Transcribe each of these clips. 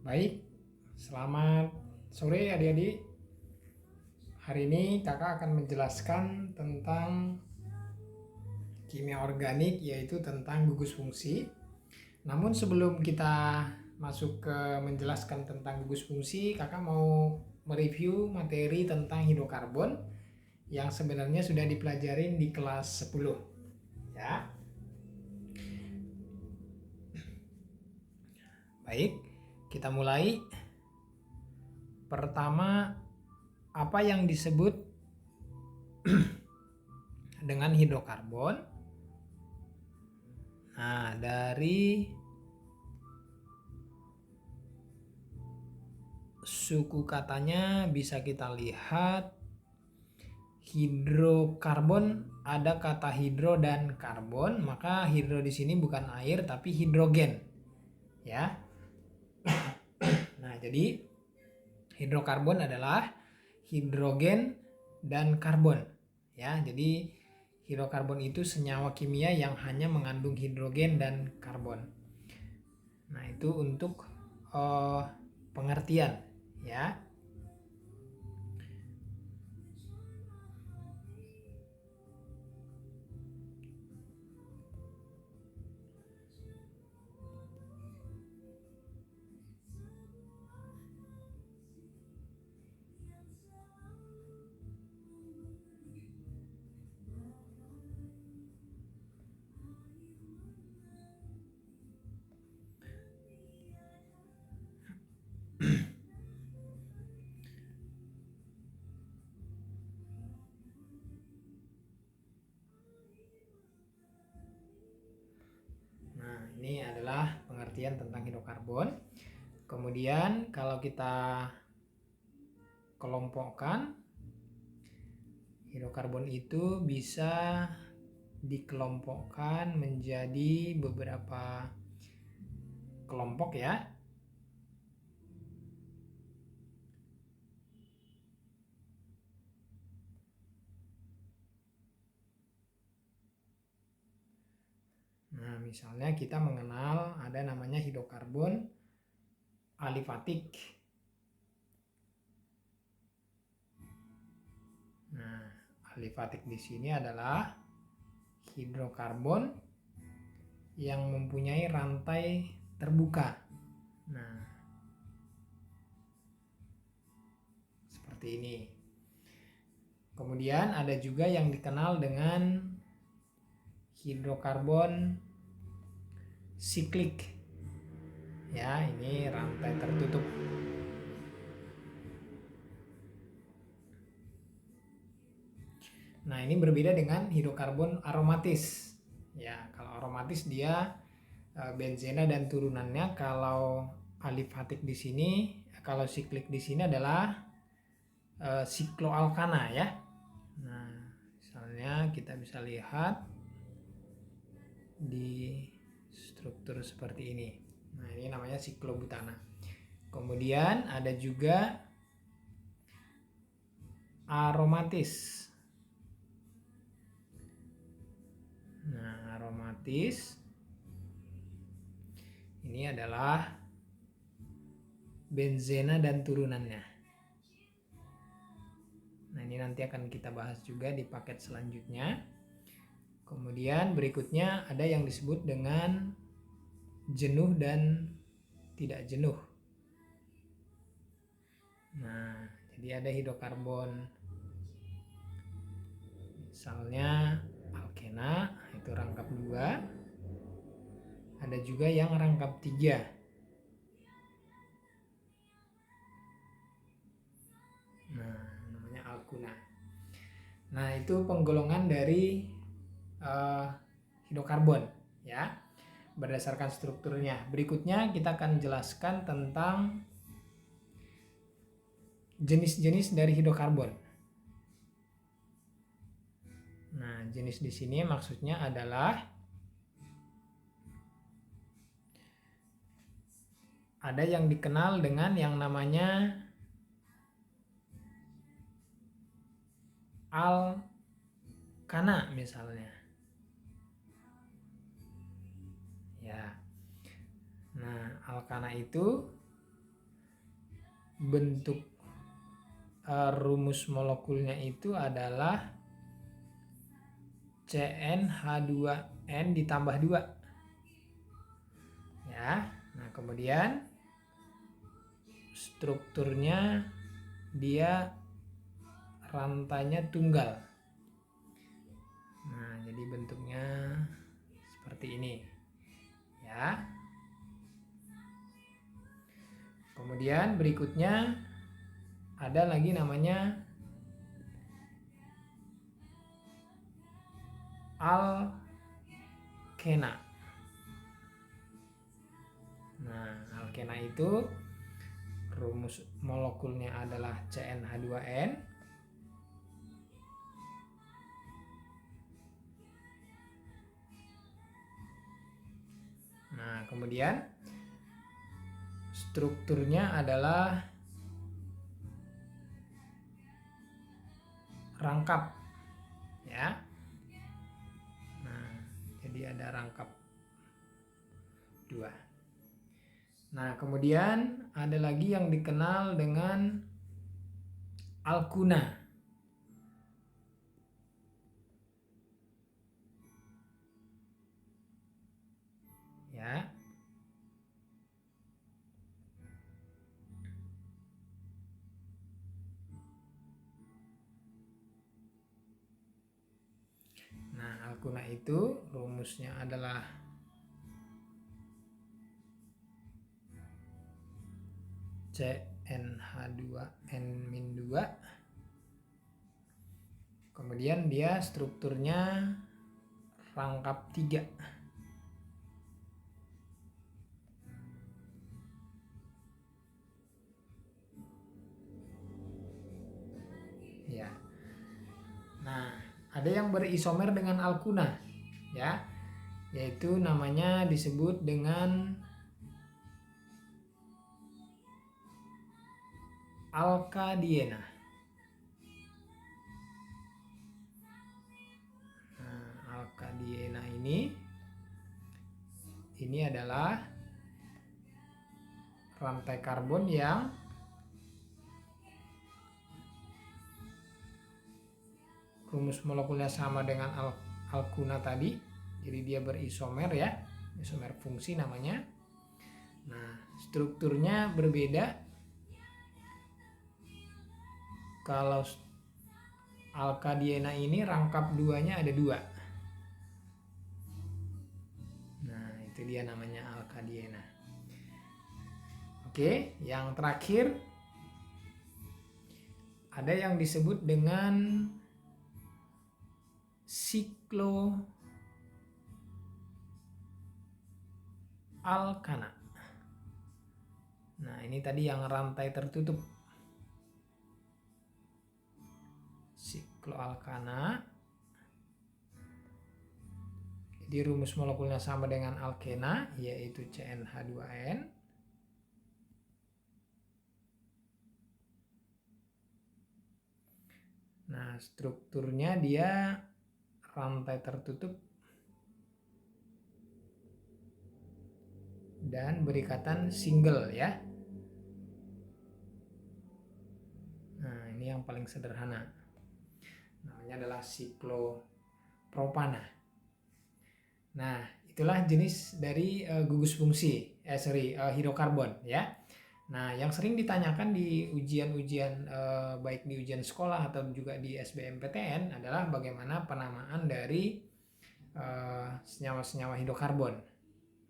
Baik, selamat sore adik-adik. Hari ini kakak akan menjelaskan tentang kimia organik, yaitu tentang gugus fungsi. Namun sebelum kita masuk ke menjelaskan tentang gugus fungsi, kakak mau mereview materi tentang hidrokarbon yang sebenarnya sudah dipelajarin di kelas 10. Ya. Baik, kita mulai. Pertama, apa yang disebut dengan hidrokarbon? Nah, dari suku katanya bisa kita lihat hidrokarbon, ada kata hidro dan karbon, maka hidro di sini bukan air tapi hidrogen. Ya. Nah, jadi hidrokarbon adalah hidrogen dan karbon. Ya, jadi hidrokarbon itu senyawa kimia yang hanya mengandung hidrogen dan karbon. Nah, itu untuk pengertian, ya. Nah, ini adalah pengertian tentang hidrokarbon. Kemudian kalau kita kelompokkan, hidrokarbon itu bisa dikelompokkan menjadi beberapa kelompok, ya. Nah, misalnya kita mengenal ada namanya hidrokarbon alifatik. Nah, alifatik di sini adalah hidrokarbon yang mempunyai rantai terbuka. Nah, seperti ini. Kemudian ada juga yang dikenal dengan hidrokarbon siklik. Ya, ini rantai tertutup. Nah, ini berbeda dengan hidrokarbon aromatis. Ya, kalau aromatis dia benzena dan turunannya. Kalau alifatik di sini, kalau siklik di sini adalah sikloalkana, ya. Nah, misalnya kita bisa lihat di struktur seperti ini. Nah, ini namanya siklobutana. Kemudian ada juga aromatis. Nah, aromatis ini adalah benzena dan turunannya. Nah, ini nanti akan kita bahas juga di paket selanjutnya. Kemudian berikutnya ada yang disebut dengan jenuh dan tidak jenuh. Nah, jadi ada hidrokarbon misalnya alkena, itu rangkap 2. Ada juga yang rangkap 3. Nah, namanya alkuna. Nah, itu penggolongan dari hidrokarbon, ya, berdasarkan strukturnya. Berikutnya kita akan jelaskan tentang jenis-jenis dari hidrokarbon. Nah, jenis di sini maksudnya adalah ada yang dikenal dengan yang namanya alkana misalnya. Ya. Nah, alkana itu bentuk rumus molekulnya itu adalah CnH2n ditambah 2 ya. Nah, kemudian strukturnya dia rantainya tunggal. Nah, jadi bentuknya seperti ini ya. Kemudian berikutnya ada lagi namanya alkena. Nah, alkena itu rumus molekulnya adalah CnH2n. Nah, kemudian strukturnya adalah rangkap ya. Nah, jadi ada rangkap 2. Nah, kemudian ada lagi yang dikenal dengan alkuna ya. Nah, alkuna itu rumusnya adalah CnH2n-2. Kemudian dia strukturnya rangkap 3. Ya. Nah, ada yang berisomer dengan alkuna ya, yaitu namanya disebut dengan alkadiena. Nah, alkadiena ini adalah rantai karbon yang rumus molekulnya sama dengan alkuna tadi. Jadi dia berisomer ya, isomer fungsi namanya. Nah, strukturnya berbeda. Kalau alkadiena ini rangkap 2-nya ada 2. Nah, itu dia namanya alkadiena. Oke, yang terakhir ada yang disebut dengan sikloalkana. Nah, ini tadi yang rantai tertutup. Sikloalkana. Jadi rumus molekulnya sama dengan alkena, yaitu CnH2n. Nah, strukturnya dia rantai tertutup dan berikatan single ya. Nah, ini yang paling sederhana. Namanya adalah siklopropana. Nah, itulah jenis dari gugus fungsi, hidrokarbon ya. Nah, yang sering ditanyakan di ujian-ujian baik di ujian sekolah atau juga di SBMPTN adalah bagaimana penamaan dari senyawa-senyawa hidrokarbon.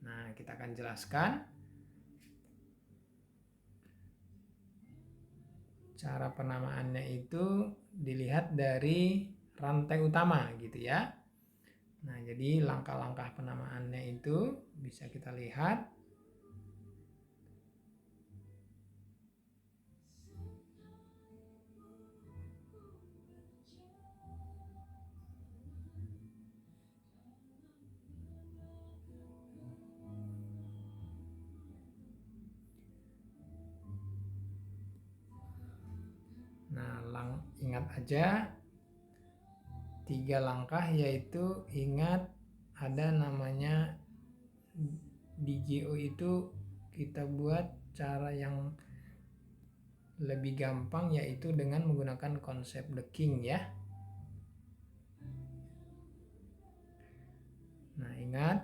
Nah, kita akan jelaskan cara penamaannya itu dilihat dari rantai utama gitu ya. Nah, jadi langkah-langkah penamaannya itu bisa kita lihat. Nah, ingat aja 3 langkah, yaitu ingat ada namanya di GO itu kita buat cara yang lebih gampang yaitu dengan menggunakan konsep the king ya. Nah, ingat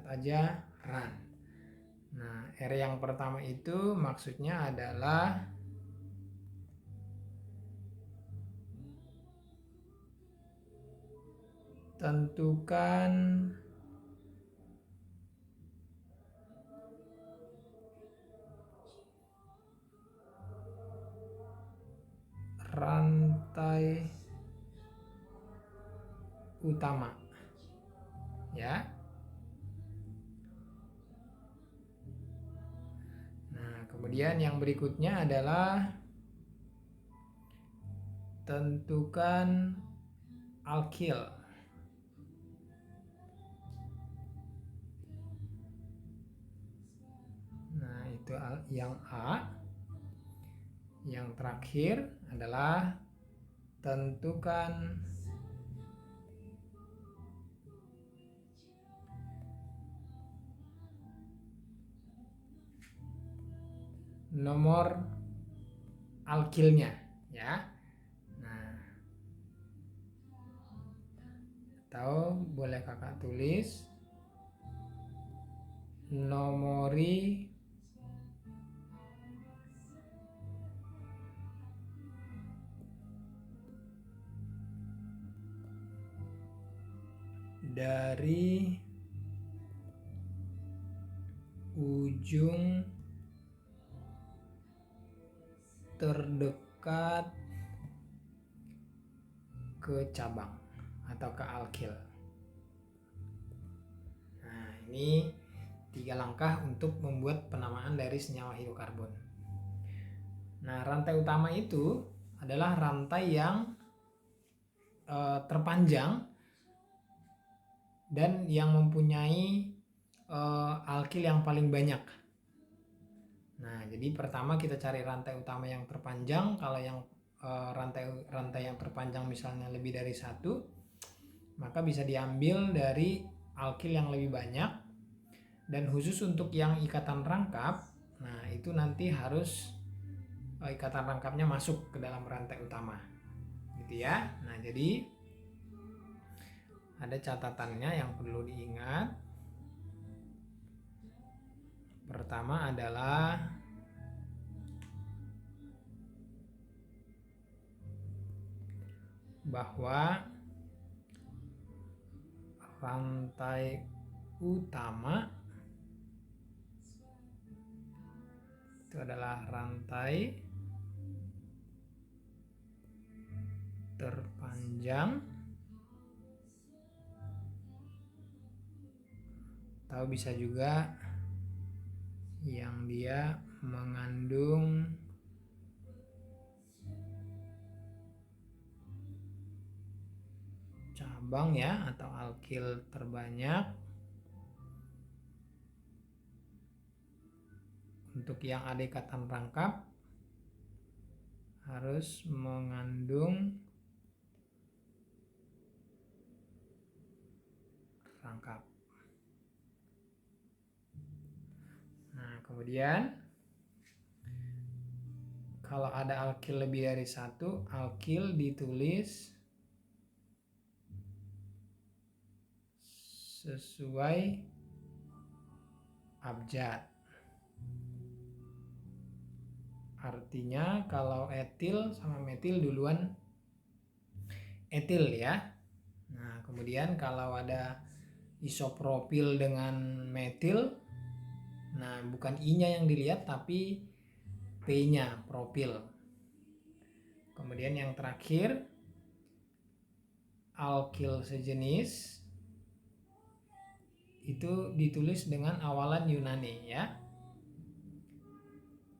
aja run. Nah, R yang pertama itu maksudnya adalah tentukan rantai utama ya. Nah, kemudian yang berikutnya adalah tentukan alkyl. Nah, itu yang A. Yang terakhir adalah tentukan nomor alkilnya ya. Nah, atau boleh kakak tulis nomori dari ujung terdekat ke cabang atau ke alkyl. Nah, ini 3 langkah untuk membuat penamaan dari senyawa hidrokarbon. Nah, rantai utama itu adalah rantai yang terpanjang dan yang mempunyai alkyl yang paling banyak. Nah, jadi pertama kita cari rantai utama yang terpanjang. Kalau yang rantai yang terpanjang misalnya lebih dari 1, maka bisa diambil dari alkyl yang lebih banyak. Dan khusus untuk yang ikatan rangkap, nah itu nanti harus ikatan rangkapnya masuk ke dalam rantai utama, gitu ya. Nah, jadi ada catatannya yang perlu diingat. Pertama adalah bahwa rantai utama itu adalah rantai terpanjang atau bisa juga yang dia mengandung cabang ya atau alkyl terbanyak. Untuk yang ada ikatan rangkap harus mengandung rangkap. Nah, kemudian kalau ada alkyl lebih dari 1, alkyl ditulis sesuai abjad. Artinya kalau etil sama metil duluan etil ya. Nah, kemudian kalau ada isopropil dengan metil, nah bukan I-nya yang dilihat tapi P-nya, propil. Kemudian yang terakhir alkyl sejenis itu ditulis dengan awalan Yunani ya.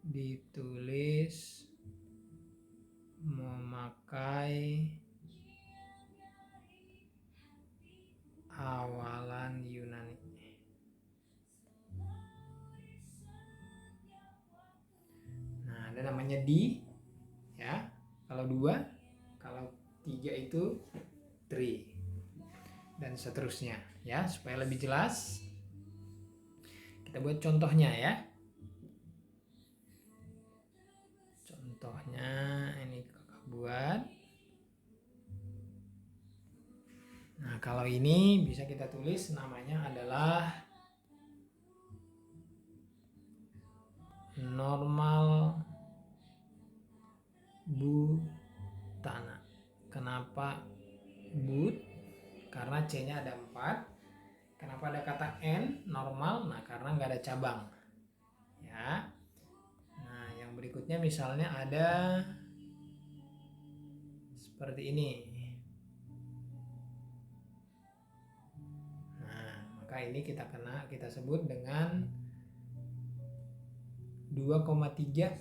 Ditulis memakai awalan Yunani. Nah, ada namanya di ya. Kalau 2, kalau 3 itu tri dan seterusnya ya. Supaya lebih jelas kita buat contohnya ya. ini bisa kita tulis namanya adalah normal butana. Kenapa but? Karena C-nya ada 4. Kenapa ada kata N, normal? Nah, karena nggak ada cabang. Ya. Nah, yang berikutnya misalnya ada seperti ini. Nah, maka ini kita sebut dengan 2,3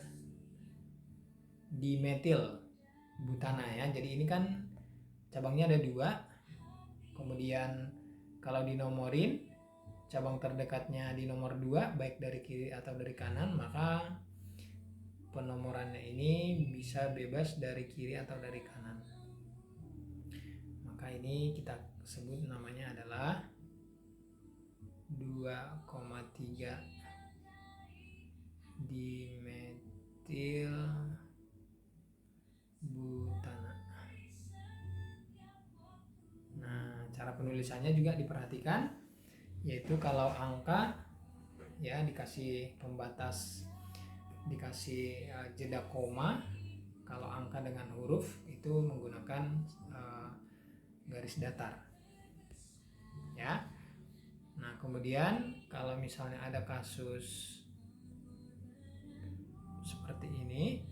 dimetil butana ya. Jadi ini kan cabangnya ada 2. Kemudian kalau dinomorin, cabang terdekatnya di nomor 2 baik dari kiri atau dari kanan, maka penomorannya ini bisa bebas dari kiri atau dari kanan. Maka ini kita sebut namanya adalah 2,3 dimetil butana. Nah, cara penulisannya juga diperhatikan, yaitu kalau angka ya dikasih pembatas, dikasih jeda koma. Kalau angka dengan huruf itu menggunakan garis datar ya. Nah, kemudian kalau misalnya ada kasus seperti ini,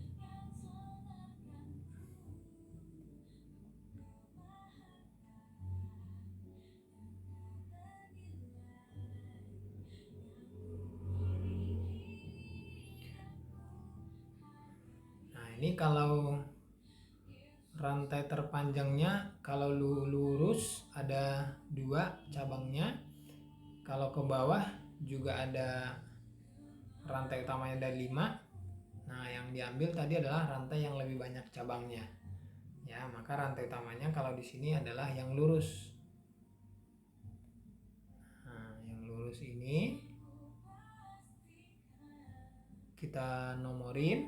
nah ini kalau rantai terpanjangnya kalau lurus ada 2 cabangnya, kalau ke bawah juga ada rantai utamanya ada 5. Nah, yang diambil tadi adalah rantai yang lebih banyak cabangnya. Ya, maka rantai utamanya kalau di sini adalah yang lurus. Nah, yang lurus ini kita nomorin,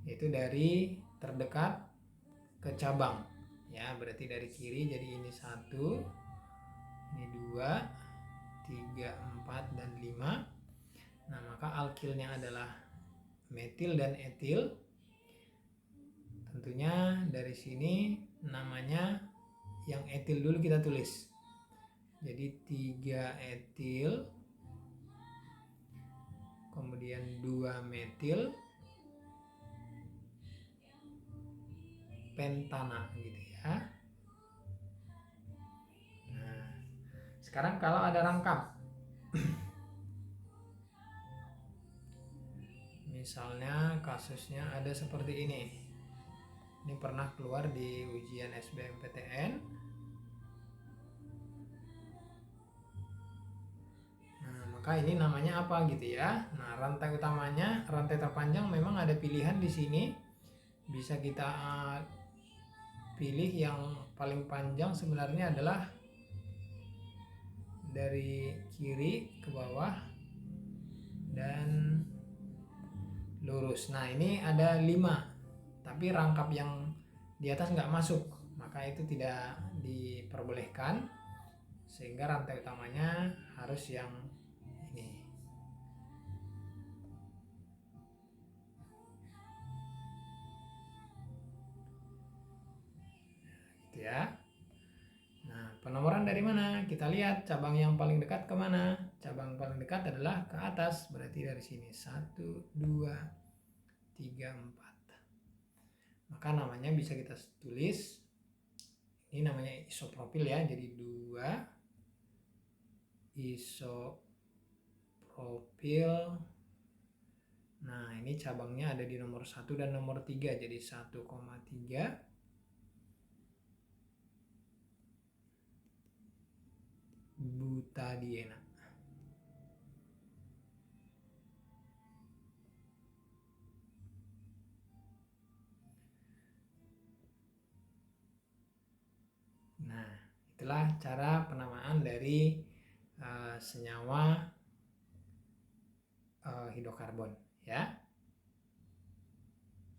yaitu dari terdekat ke cabang. Ya, berarti dari kiri jadi ini 1, ini 2, 3, 4, dan 5. Nah, maka alkilnya adalah metil dan etil. Tentunya dari sini namanya yang etil dulu kita tulis. Jadi 3 etil, kemudian 2 metil pentana gitu ya. Nah, sekarang kalau ada rangkap, misalnya kasusnya ada seperti ini. Ini pernah keluar di ujian SBMPTN. Nah, maka ini namanya apa gitu ya. Nah, rantai utamanya, rantai terpanjang memang ada pilihan di sini. Bisa kita pilih yang paling panjang sebenarnya adalah dari kiri ke bawah dan lurus. Nah, ini ada 5, tapi rangkap yang di atas nggak masuk, maka itu tidak diperbolehkan, sehingga rantai utamanya harus yang ini. Gitu ya. Nah, penomoran dari mana? Kita lihat cabang yang paling dekat kemana. Cabang paling dekat adalah ke atas, berarti dari sini 1, 2, 3, 4. Maka namanya bisa kita tulis, ini namanya isopropil ya, jadi 2 isopropil. Nah, ini cabangnya ada di nomor 1 dan nomor 3, jadi 1,3 butadiena. Nah, itulah cara penamaan dari senyawa hidrokarbon ya.